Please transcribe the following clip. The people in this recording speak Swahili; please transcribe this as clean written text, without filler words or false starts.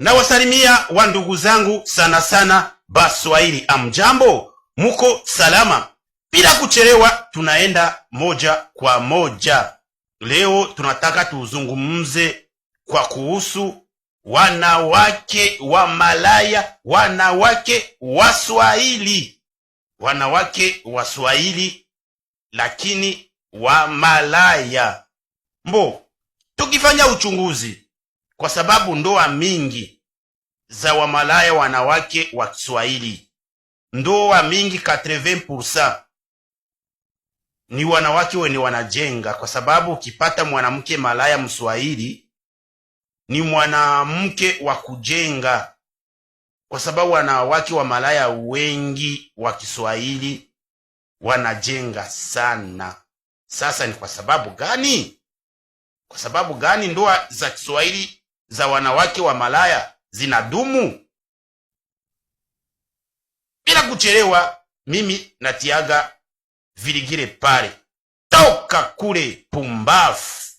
Na wasalimia wa ndugu zangu sana sana Baswahili, amjambo, muko salama? Bila kuchelewa tunaenda moja kwa moja. Leo tunataka tuzungumze kwa kuhusu wanawake wa malaya, wanawake wa Swahili. Wanawake wa Swahili lakini wa malaya. Tukifanya uchunguzi, kwa sababu ndoa mingi za wamalaya wanawake wa Kiswahili, ndoa mingi 80% ni wanawake wenye wanajenga, kwa sababu ukipata mwanamke malaya Mswahili ni mwanamke wa kujenga, kwa sababu wanawake wa malaya wengi wa Kiswahili wanajenga sana. Sasa ni kwa sababu gani? Kwa sababu gani ndoa za Kiswahili za wanawake wa malaya zinadumu? Bila kuchelewa, mimi natiaga viligire pale. Toka kule pumbafu.